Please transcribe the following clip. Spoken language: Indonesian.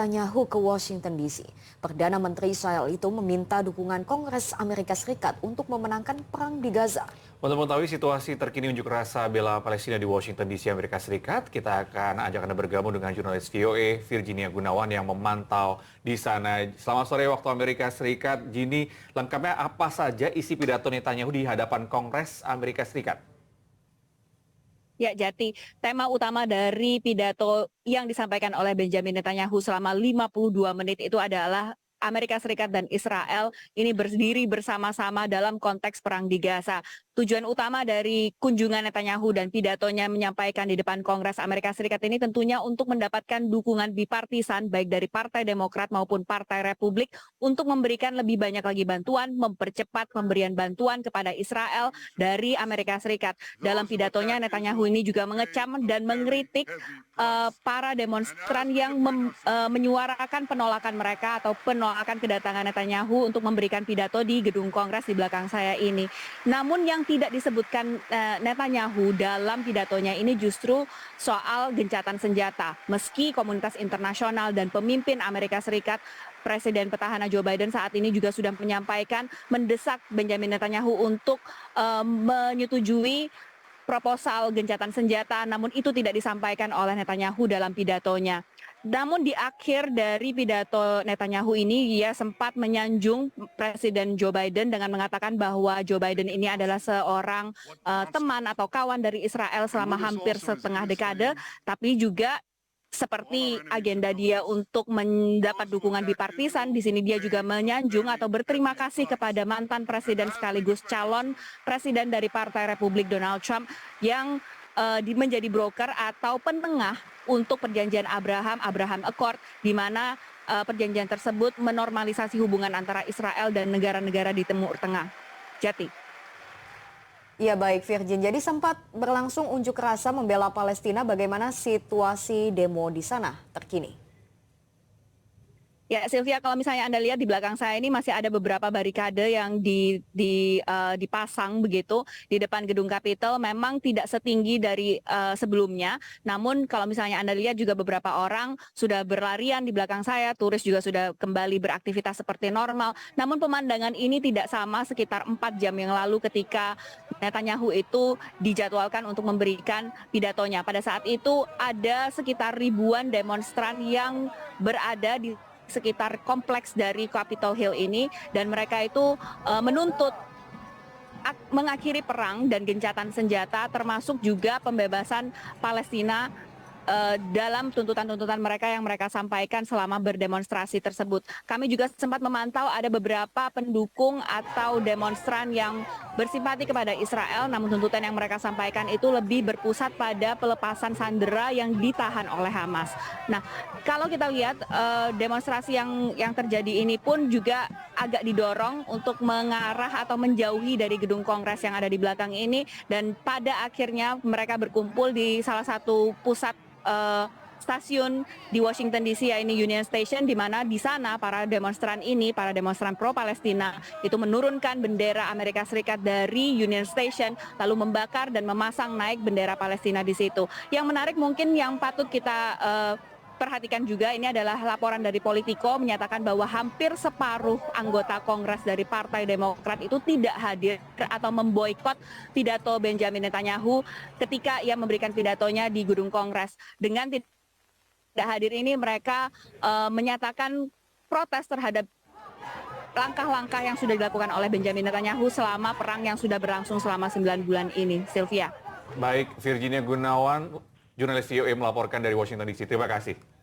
Netanyahu ke Washington DC. Perdana Menteri Israel itu meminta dukungan Kongres Amerika Serikat untuk memenangkan perang di Gaza. Untuk mengetahui situasi terkini unjuk rasa bela Palestina di Washington DC, Amerika Serikat, kita akan ajak Anda bergabung dengan jurnalis VOA Virginia Gunawan yang memantau di sana. Selamat sore waktu Amerika Serikat. Gini, lengkapnya apa saja isi pidato Netanyahu di hadapan Kongres Amerika Serikat? Ya, Jati, tema utama dari pidato yang disampaikan oleh Benjamin Netanyahu selama 52 menit itu adalah Amerika Serikat dan Israel ini berdiri bersama-sama dalam konteks perang di Gaza. Tujuan utama dari kunjungan Netanyahu dan pidatonya menyampaikan di depan Kongres Amerika Serikat ini tentunya untuk mendapatkan dukungan bipartisan baik dari Partai Demokrat maupun Partai Republik untuk memberikan lebih banyak lagi bantuan, mempercepat pemberian bantuan kepada Israel dari Amerika Serikat. Dalam pidatonya Netanyahu ini juga mengecam dan mengkritik para demonstran yang menyuarakan penolakan mereka atau penolakan kedatangan Netanyahu untuk memberikan pidato di gedung Kongres di belakang saya ini. Namun yang tidak disebutkan Netanyahu dalam pidatonya ini justru soal gencatan senjata. Meski komunitas internasional dan pemimpin Amerika Serikat, Presiden petahana Joe Biden saat ini juga sudah menyampaikan mendesak Benjamin Netanyahu untuk menyetujui proposal gencatan senjata, namun itu tidak disampaikan oleh Netanyahu dalam pidatonya. Namun di akhir dari pidato Netanyahu ini, ia sempat menyanjung Presiden Joe Biden dengan mengatakan bahwa Joe Biden ini adalah seorang teman atau kawan dari Israel selama hampir setengah dekade, tapi juga seperti agenda dia untuk mendapat dukungan bipartisan, di sini dia juga menyanjung atau berterima kasih kepada mantan presiden sekaligus calon presiden dari Partai Republik Donald Trump yang menjadi broker atau penengah untuk perjanjian Abraham Accord, di mana perjanjian tersebut menormalisasi hubungan antara Israel dan negara-negara di Timur Tengah. Jati. Ya baik Virgin, jadi sempat berlangsung unjuk rasa membela Palestina, bagaimana situasi demo di sana terkini? Ya, Sylvia, kalau misalnya Anda lihat di belakang saya ini masih ada beberapa barikade yang dipasang begitu di depan gedung Capitol. Memang tidak setinggi dari sebelumnya. Namun kalau misalnya Anda lihat juga beberapa orang sudah berlarian di belakang saya. Turis juga sudah kembali beraktivitas seperti normal. Namun pemandangan ini tidak sama sekitar 4 jam yang lalu ketika Netanyahu itu dijadwalkan untuk memberikan pidatonya. Pada saat itu ada sekitar ribuan demonstran yang berada di sekitar kompleks dari Capitol Hill ini, dan mereka itu menuntut mengakhiri perang dan gencatan senjata, termasuk juga pembebasan Palestina dalam tuntutan-tuntutan mereka yang mereka sampaikan selama berdemonstrasi tersebut. Kami juga sempat memantau ada beberapa pendukung atau demonstran yang bersimpati kepada Israel, namun tuntutan yang mereka sampaikan itu lebih berpusat pada pelepasan sandera yang ditahan oleh Hamas. Nah, kalau kita lihat demonstrasi yang terjadi ini pun juga agak didorong untuk mengarah atau menjauhi dari gedung Kongres yang ada di belakang ini, dan pada akhirnya mereka berkumpul di salah satu pusat stasiun di Washington DC, ya ini Union Station, di mana di sana para demonstran pro Palestina itu menurunkan bendera Amerika Serikat dari Union Station lalu membakar dan memasang naik bendera Palestina di situ. Yang menarik mungkin yang patut kita perhatikan juga ini adalah laporan dari Politico menyatakan bahwa hampir separuh anggota Kongres dari Partai Demokrat itu tidak hadir atau memboikot pidato Benjamin Netanyahu ketika ia memberikan pidatonya di gedung Kongres. Dengan tidak hadir ini mereka menyatakan protes terhadap langkah-langkah yang sudah dilakukan oleh Benjamin Netanyahu selama perang yang sudah berlangsung selama 9 bulan ini. Sylvia. Baik, Virginia Gunawan, jurnalis VOA melaporkan dari Washington DC. Terima kasih.